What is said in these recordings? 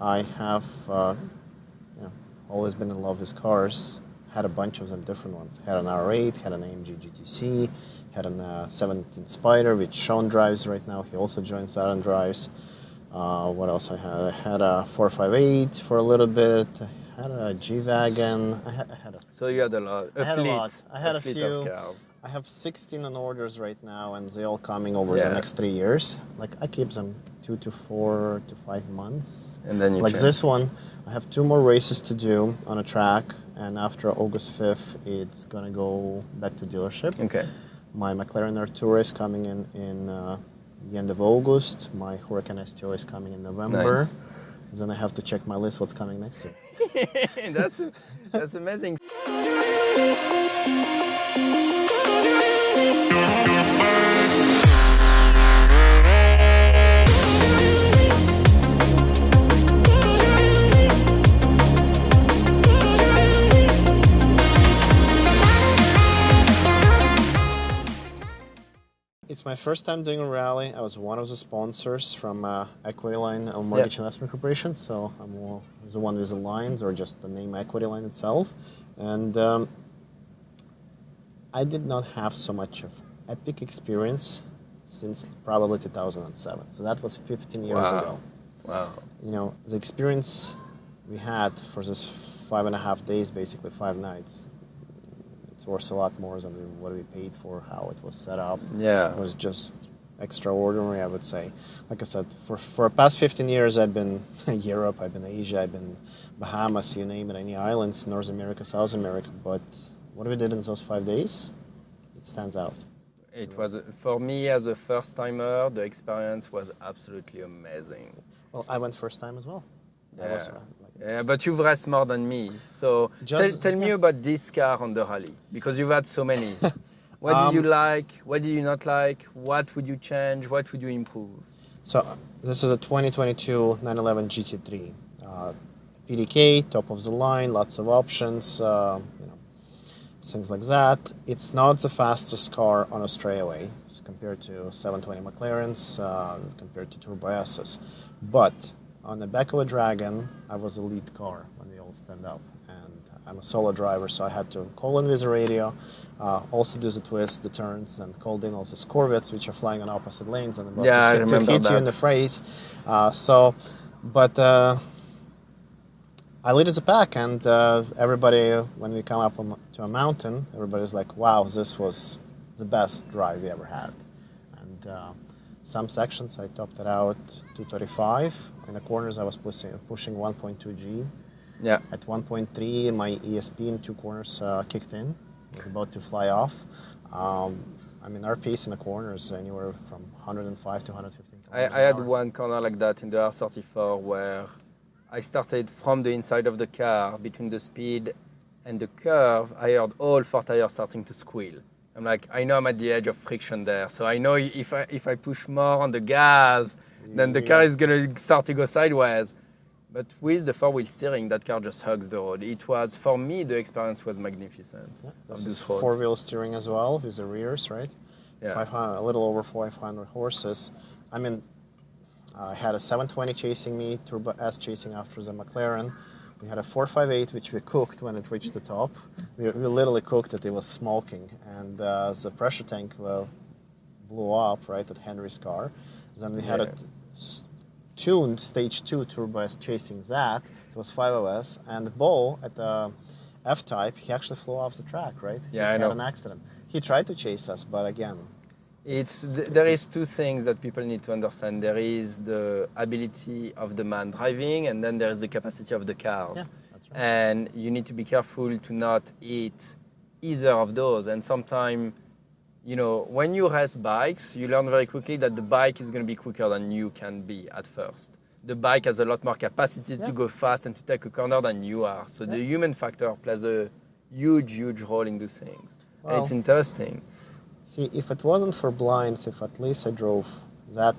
I have always been in love with cars. Had a bunch of them, different ones. Had an R8, had an AMG GTC, had a 17 Spider, which Sean drives right now. He also joins that and drives. What else I had? I had a 458 for a little bit. I had a G-Wagon. I had a So you had a lot. I had a lot. I had a fleet few. of cars. I have 16 on orders right now, and they're all coming over the next 3 years. Like, I keep them 2 to 4 to 5 months. And then you like change. this one, I have 2 more races to do on a track, and after August 5th, it's gonna go back to dealership. Okay. My McLaren R2 is coming in the end of August. My Huracan STO is coming in November. Nice. Then I have to check my list what's coming next year. That's amazing. It's my first time doing a rally. I was one of the sponsors from Equity Line Mortgage Investment Corporation, so I'm the one with the lines or just the name Equity Line itself. And I did not have so much of epic experience since probably 2007. So that was 15 years ago. Wow. You know, the experience we had for this 5.5 days, basically 5 nights, it's worth a lot more than what we paid for, how it was set up. Yeah. It was just extraordinary, I would say. Like I said, for the past 15 years, I've been in Europe, I've been Asia, I've been Bahamas, you name it, any islands, North America, South America. But what we did in those 5 days, it stands out. It was, for me as a first timer, the experience was absolutely amazing. Well, I went first time as well. Yeah. Yeah, but you've raced more than me. So tell me about this car on the rally, because you've had so many. What did you like? What did you not like? What would you change? What would you improve? So this is a 2022 911 GT3. PDK, top of the line, lots of options, things like that. It's not the fastest car on a straightaway compared to 720 McLarens, compared to Turbo S's. But on the back of a Dragon, I was the lead car when they all stand up. And I'm a solo driver, so I had to call in with the radio, also do the twists, the turns, and called in also Corvettes, which are flying on opposite lanes and about to hit you in the face. I lead as a pack, and everybody, when we come up to a mountain, everybody's like, wow, this was the best drive we ever had. And some sections I topped it out 235. In the corners I was pushing 1.2 G. Yeah. At 1.3 my ESP in 2 corners kicked in. It was about to fly off. Our pace in the corners anywhere from 105 to 115 kilometers I had one corner like that in the R34 where I started from the inside of the car, between the speed and the curve. I heard all 4 tires starting to squeal. I'm like, I know I'm at the edge of friction there, so I know if I push more on the gas, then the car is going to start to go sideways. But with the 4-wheel steering, that car just hugs the road. It was, for me, the experience was magnificent. Yeah, this is 4-wheel steering as well, with the rears, right? Yeah. A little over 500 horses. I had a 720 chasing me, Turbo S chasing after the McLaren. We had a 458, which we cooked when it reached the top. We literally cooked it. It was smoking. And the pressure tank blew up, right, at Henry's car. Then we had a tuned Stage 2 Turbo S chasing that. It was 5OS. And Bo, at the F-Type, he actually flew off the track, right? Yeah, he I know. had an accident. He tried to chase us, but again... There is 2 things that people need to understand. There is the ability of the man driving, and then there is the capacity of the cars. Yeah, that's right. And you need to be careful to not hit either of those. And sometimes, when you race bikes, you learn very quickly that the bike is going to be quicker than you can be at first. The bike has a lot more capacity to go fast and to take a corner than you are. So the human factor plays a huge, huge role in those things. Well, and it's interesting. See, if it wasn't for blinds, if at least I drove that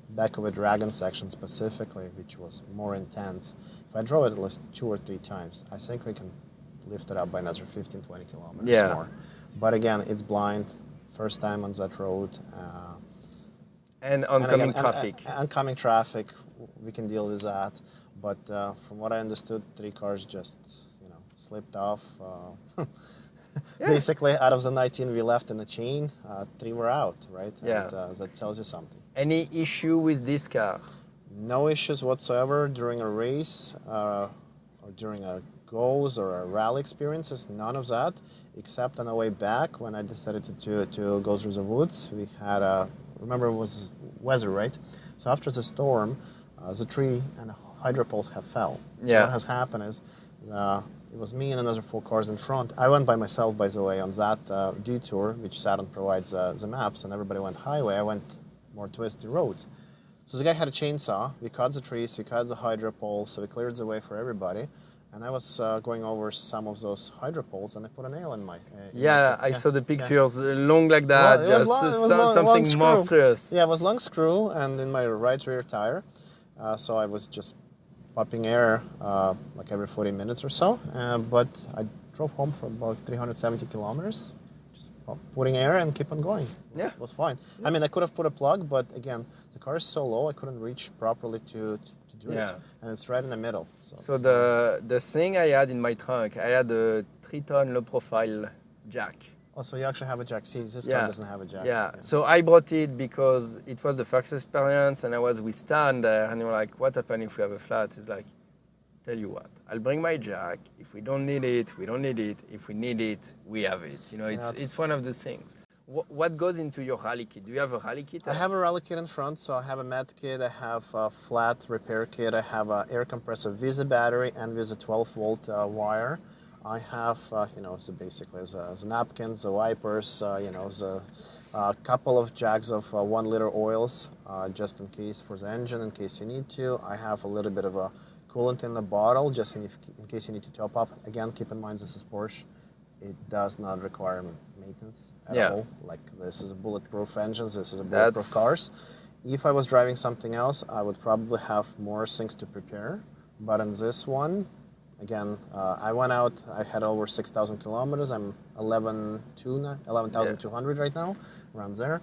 back of a Dragon section specifically, which was more intense, if I drove it at least 2 or 3 times, I think we can lift it up by another 15, 20 kilometers more. But again, it's blind, first time on that road. And oncoming traffic. Oncoming traffic, we can deal with that. But from what I understood, 3 cars just, slipped off. Yeah. Basically, out of the 19 we left in the chain, 3 were out, right? Yeah. And that tells you something. Any issue with this car? No issues whatsoever during a race or during a goes or a rally experiences. None of that, except on the way back when I decided to go through the woods. We had remember it was weather, right? So after the storm, the tree and the hydro poles have fell. So Yeah. what has happened is it was me and another 4 cars in front. I went by myself, by the way, on that detour, which Saturn provides the maps, and everybody went highway. I went more twisty roads. So the guy had a chainsaw. We cut the trees, we cut the hydro poles, so we cleared the way for everybody. And I was going over some of those hydro poles, and I put a nail in my. Yeah, I saw the pictures, long like that, Well, it was just long- it was long- something long screw. monstrous. Yeah, it was long screw and in my right rear tire. So I was just popping air like every 40 minutes or so. But I drove home for about 370 kilometers, just putting air and keep on going. It was fine. I mean, I could have put a plug, but again, the car is so low, I couldn't reach properly to do it. And it's right in the middle. So the thing I had in my trunk, I had a 3-ton low profile jack. Oh, so you actually have a jack. See, this car doesn't have a jack. Yeah, so I brought it because it was the first experience, and I was with Stan there, and they were like, what happens if we have a flat? It's like, tell you what, I'll bring my jack. If we don't need it, we don't need it. If we need it, we have it. It's one of the things. What goes into your rally kit? Do you have a rally kit? I have a rally kit in front, so I have a med kit, I have a flat repair kit, I have an air compressor with a battery and with a 12-volt wire. I have, so basically the napkins, the wipers, a couple of jugs of 1-liter oils, just in case for the engine, in case you need to. I have a little bit of a coolant in the bottle, just in case you need to top up. Again, keep in mind this is Porsche. It does not require maintenance at all. Like, this is a bulletproof engine, this is a bulletproof cars. If I was driving something else, I would probably have more things to prepare. But in this one, again, I went out, I had over 6,000 kilometers. I'm 11,200 right now, around there.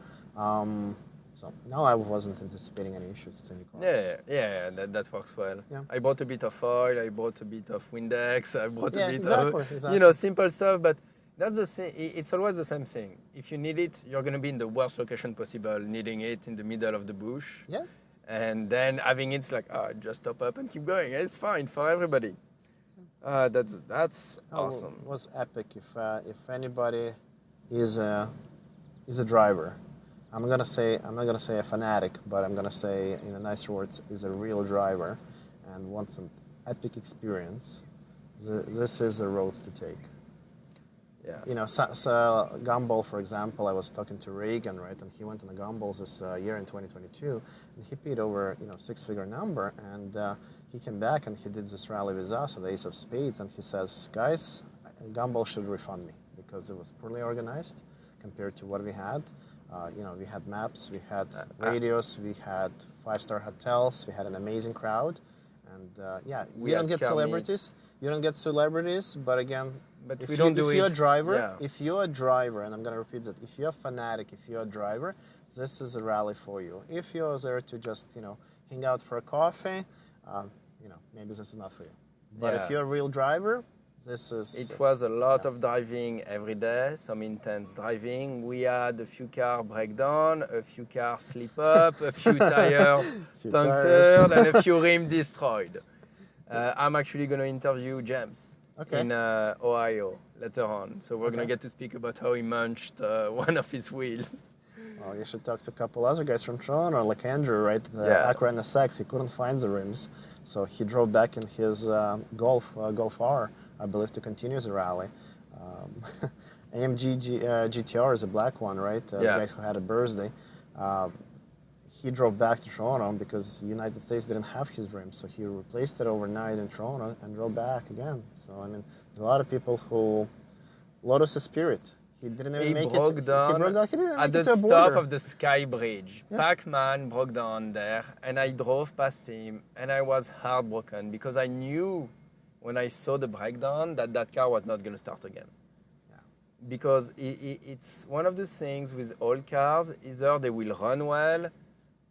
So no, I wasn't anticipating any issues with any car. Yeah, that works well. Yeah. I bought a bit of oil, I bought a bit of Windex, I bought a bit exactly. of, simple stuff, but that's the thing, it's always the same thing. If you need it, you're going to be in the worst location possible, needing it in the middle of the bush. Yeah. And then having it's like, just stop up and keep going. It's fine for everybody. That's awesome. It was epic. If anybody is a driver, I'm not gonna say a fanatic, but I'm gonna say in a nicer words, is a real driver, and wants an epic experience. This is the roads to take. Yeah. So Gumball, for example, I was talking to Reagan, right, and he went on the Gumballs this year in 2022, and he paid over 6-figure number, and he came back and he did this rally with us, the Ace of Spades, and he says, guys, Gumball should refund me because it was poorly organized compared to what we had. We had maps, we had radios, we had 5-star hotels, we had an amazing crowd, and you don't get celebrities. You don't get celebrities, but again, if you're a driver, and I'm going to repeat that, if you're a fanatic, if you're a driver, this is a rally for you. If you're there to just, hang out for a coffee, maybe this is not for you. But if you're a real driver, this is... It was a lot of driving every day, some intense driving. We had a few cars break down, a few cars slip up, a few tires punctured, and a few rims destroyed. I'm actually going to interview James in Ohio later on. So we're going to get to speak about how he munched one of his wheels. Well, you should talk to a couple other guys from Toronto, like Andrew, right? Acura and the Sax. He couldn't find the rims, so he drove back in his Golf R, I believe, to continue the rally. AMG GTR is a black one, right? The guy who had a birthday. He drove back to Toronto because the United States didn't have his rims, so he replaced it overnight in Toronto and drove back again. So, I mean, there's a lot of people who... Lotus is spirit. He didn't even make it. He broke down at the stop of the Sky Bridge. Pac-Man broke down there, and I drove past him, and I was heartbroken because I knew when I saw the breakdown that car was not going to start again. Yeah. Because it's one of the things with all cars, either they will run well,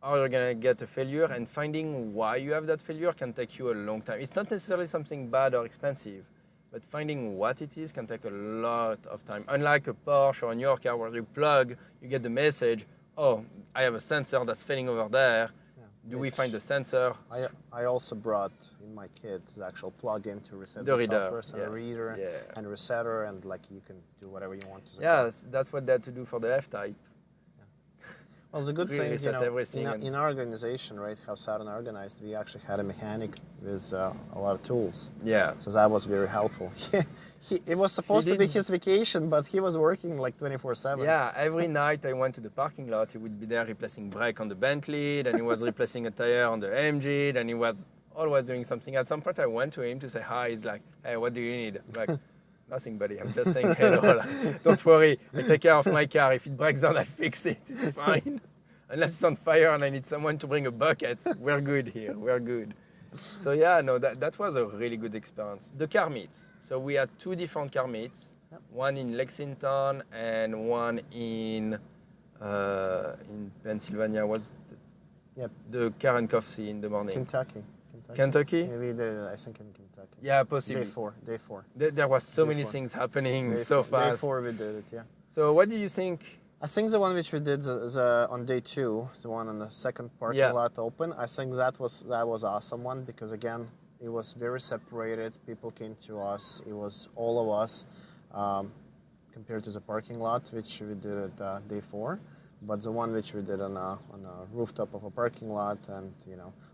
or you're going to get a failure, and finding why you have that failure can take you a long time. It's not necessarily something bad or expensive, but finding what it is can take a lot of time. Unlike a Porsche or in your car where you plug, you get the message, oh, I have a sensor that's failing over there. Do we find the sensor? I also brought in my kit the actual plug-in to reset The the reader, software, and a reader and resetter, and like you can do whatever you want to. Yes, that's what they had to do for the F-Type. Well, it's a good thing, Reset everything in our organization, right, how Saturn organized, we actually had a mechanic with a lot of tools. Yeah. So that was very helpful. It was supposed to be his vacation, but he was working like 24/7. Yeah, every night I went to the parking lot, he would be there replacing brake on the Bentley, then he was replacing a tire on the AMG, then he was always doing something. At some point I went to him to say hi, he's like, hey, what do you need? I'm like, nothing, buddy. I'm just saying hello. Don't worry. I take care of my car. If it breaks down, I fix it. It's fine. Unless it's on fire and I need someone to bring a bucket, we're good here. We're good. So yeah, no, that was a really good experience. The car meet. So we had two different car meets. Yep. One in Lexington and one in Pennsylvania. Was the car and coffee in the morning. Kentucky? Maybe I think in Kentucky. Yeah, possibly. Day four. There was so many things happening so fast. Day 4 we did it, yeah. So what do you think? I think the one which we did is on day 2, the one on the second parking lot open. I think that was awesome one because again, it was very separated. People came to us. It was all of us compared to the parking lot which we did at day 4. But the one which we did on a rooftop of a parking lot, and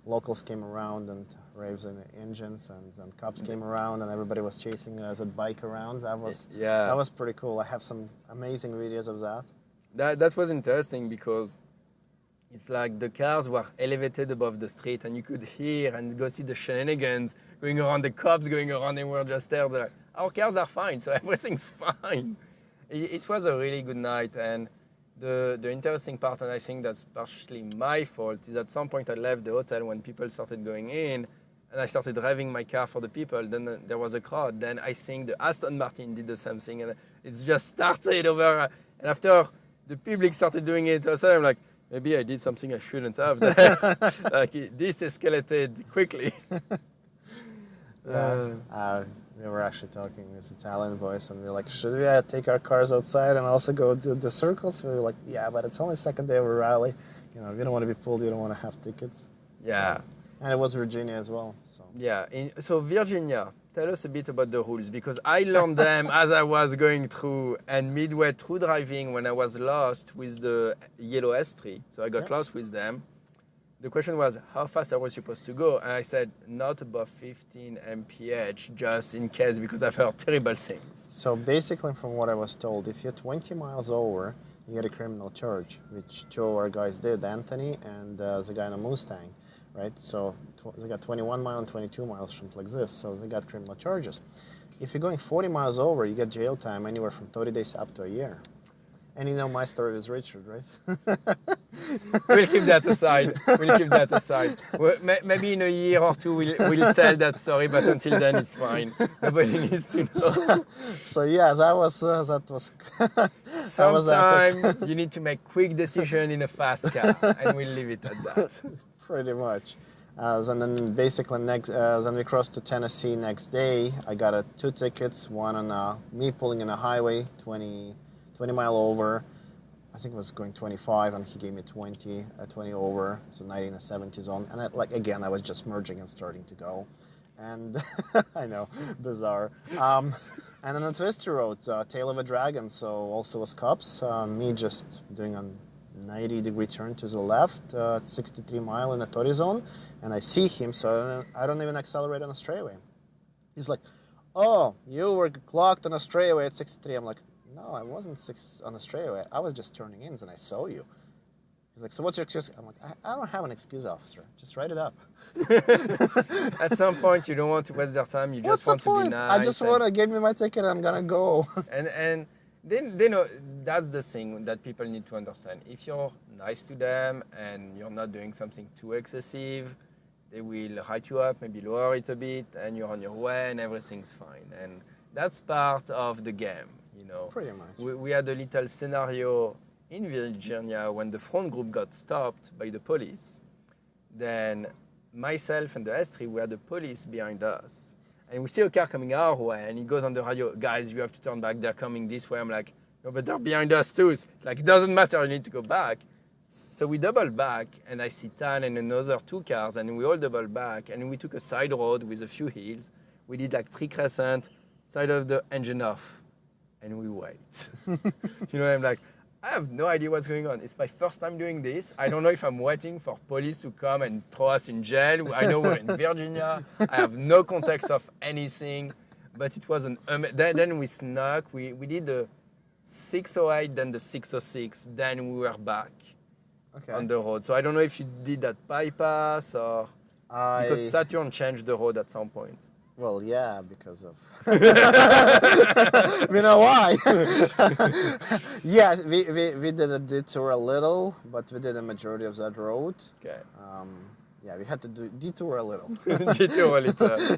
locals came around and raves in the engines, and cops came around, and everybody was chasing us at bike around. That was pretty cool. I have some amazing videos of that. That was interesting because it's like the cars were elevated above the street, and you could hear and go see the shenanigans going around, the cops going around, and we're just there. They're like, our cars are fine, so everything's fine. It was a really good night, and the interesting part, and I think that's partially my fault, is at some point I left the hotel when people started going in, and I started driving my car for the people. Then there was a crowd. Then I think the Aston Martin did the same thing, and it's just started over. And after the public started doing it, also I'm like, maybe I did something I shouldn't have. Like this escalated quickly. We were actually talking with Italian boys, and we were like, should we take our cars outside and also go do the circles? We were like, yeah, but it's only second day of a rally. We don't want to be pulled. You don't want to have tickets. Yeah. And it was Virginia as well. So. Yeah. So Virginia, tell us a bit about the rules, because I learned them as I was going through, and midway through driving when I was lost with the yellow S3. So I got lost with them. The question was, how fast I was supposed to go? And I said, not above 15 mph, just in case, because I've heard terrible things. So basically, from what I was told, if you're 20 miles over, you get a criminal charge, which two of our guys did, Anthony and the guy in a Mustang, right? So they got 21 miles and 22 miles, something like this. So they got criminal charges. If you're going 40 miles over, you get jail time anywhere from 30 days up to a year. And my story with Richard, right? We'll keep that aside. Well, maybe in a year or two we'll tell that story, but until then it's fine. Nobody needs to know. So yeah, that was. Sometimes you need to make quick decision in a fast car, and we'll leave it at that. Pretty much. And then basically then we crossed to Tennessee next day. I got 2 tickets. One on me pulling in the highway, 20 mile over. I think it was going 25, and he gave me 20 over, so 90 in the 70 zone. And I was just merging and starting to go. And I know, bizarre. And then on Twisty Road, Tail of a Dragon, so also was cops. Me just doing a 90-degree turn to the left, 63 mile in the 30 zone, and I see him, so I don't even accelerate on a straightaway. He's like, oh, you were clocked on a straightaway at 63. I'm like, no, I wasn't on a straightaway. I was just turning in, and I saw you. He's like, so what's your excuse? I'm like, I don't have an excuse, officer. Just write it up. At some point, you don't want to waste their time. You just want to be nice. I just want to give me my ticket, and I'm going to go. And then, they know, that's the thing that people need to understand. If you're nice to them and you're not doing something too excessive, they will write you up, maybe lower it a bit, and you're on your way, and everything's fine. And that's part of the game. Pretty much. We had a little scenario in Virginia, when the front group got stopped by the police, then myself and the S3, we had the police behind us. And we see a car coming our way, and he goes on the radio, guys, you have to turn back, they're coming this way. I'm like, no, but they're behind us too. It's like, it doesn't matter, you need to go back. So we double back, and I see Tan and another 2 cars, and we all double back, and we took a side road with a few hills. We did like 3 crescent, side of the engine off, and we wait. I'm like, I have no idea what's going on. It's my first time doing this. I don't know if I'm waiting for police to come and throw us in jail. I know we're in Virginia. I have no context of anything. But it was then we snuck. We did the 608, then the 606. Then we were back on the road. So I don't know if you did that bypass or... Because Saturn changed the road at some point. Well, yeah, because of... We know why. Yes, we did a detour a little, but we did a majority of that road. Okay. Yeah, we had to detour a little. Detour a little.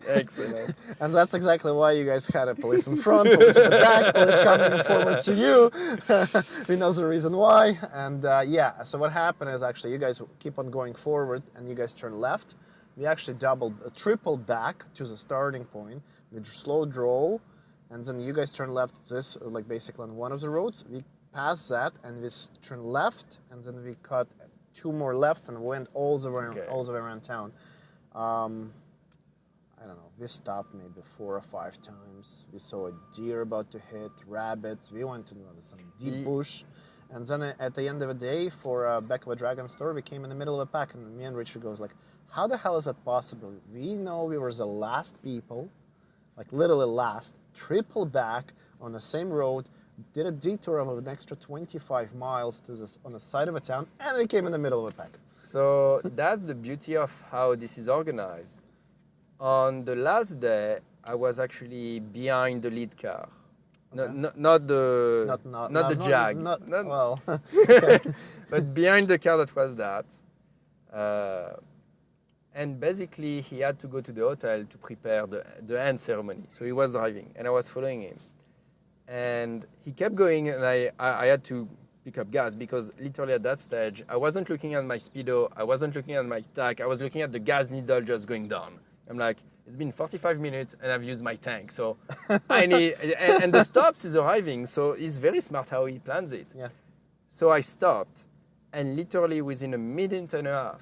Excellent. And that's exactly why you guys had a police in front, police in the back, police coming forward to you. We know the reason why. And yeah, so what happened is actually you guys keep on going forward and you guys turn left. We actually tripled back to the starting point. We slow drove, and then you guys turn left. This like basically on one of the roads. We passed that, and we turn left, and then we cut 2 more lefts and went all the way around town. I don't know. We stopped maybe 4 or 5 times. We saw a deer about to hit, rabbits. We went to some deep bush. And then at the end of the day, for Back of a Dragon store, we came in the middle of a pack, and me and Richard goes like, how the hell is that possible? We know we were the last people, like literally last, triple back on the same road, did a detour of an extra 25 miles on the side of a town, and we came in the middle of a pack. So that's the beauty of how this is organized. On the last day, I was actually behind the lead car. Okay. Not the Jag. Well. But behind the car that was that. And basically, he had to go to the hotel to prepare the end ceremony. So he was driving, and I was following him. And he kept going, and I had to pick up gas because literally at that stage, I wasn't looking at my speedo, I wasn't looking at my tach, I was looking at the gas needle just going down. I'm like, it's been 45 minutes, and I've used my tank, so I need... And the stops is arriving, so it's very smart how he plans it. Yeah. So I stopped, and literally within a minute and a half,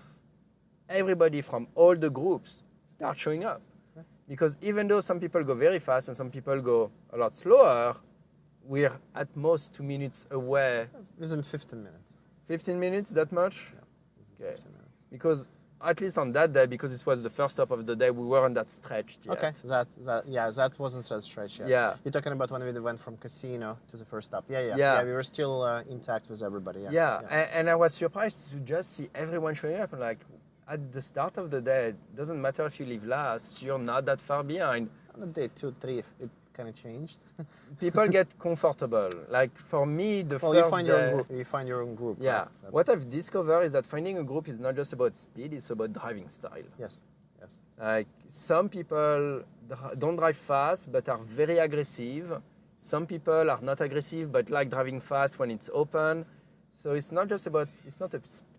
everybody from all the groups start showing up. Okay. Because even though some people go very fast and some people go a lot slower, we're at most 2 minutes away. Within 15 minutes. 15 minutes, that much? Yeah, okay. 15 minutes. Because at least on that day, because it was the first stop of the day, we weren't that stretched yet. Okay, that wasn't so stretched yet. Yeah. You're talking about when we went from casino to the first stop. Yeah, we were still intact with everybody. Yeah. And I was surprised to just see everyone showing up. And like, at the start of the day, it doesn't matter if you leave last, you're not that far behind. On day 2, 3, it kind of changed. People get comfortable. Like for me, the first day... You find your own group. Yeah. Right? What I've discovered is that finding a group is not just about speed, it's about driving style. Yes. Like some people don't drive fast, but are very aggressive. Some people are not aggressive, but like driving fast when it's open. So it's not just about,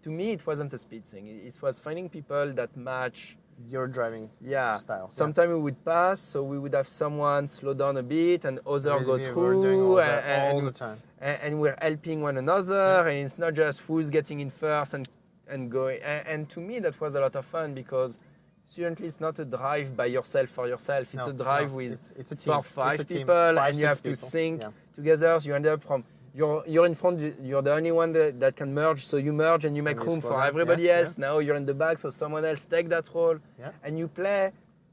to me, it wasn't a speed thing. It was finding people that match your driving style. Sometimes we would pass, so we would have someone slow down a bit and others go through. Doing all the time. And we're helping one another, and it's not just who's getting in first and going. And to me, that was a lot of fun because currently it's not a drive by yourself for yourself. It's a drive with it's a team. 4 or 5 people, and you have to sync together. So you end up from... You're in front, you're the only one that can merge, so you merge and you make room for everybody else. Now you're in the back, so someone else take that role, and you play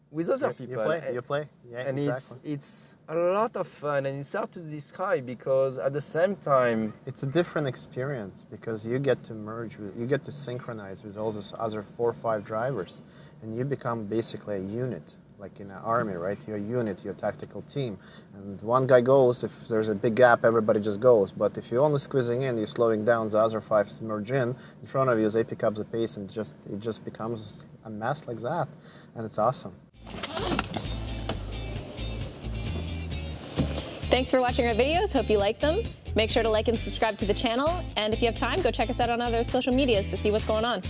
with other people. You play, and exactly. It's a lot of fun, and it's hard to describe because at the same time... It's a different experience because you get to merge, you get to synchronize with all those other 4 or 5 drivers, and you become basically a unit. Like in an army, right? You're a unit, you're a tactical team. And one guy goes, if there's a big gap, everybody just goes. But if you're only squeezing in, you're slowing down, the other 5 merge in front of you, they pick up the pace and it just becomes a mess like that. And it's awesome. Thanks for watching our videos. Hope you like them. Make sure to like and subscribe to the channel. And if you have time, go check us out on other social medias to see what's going on.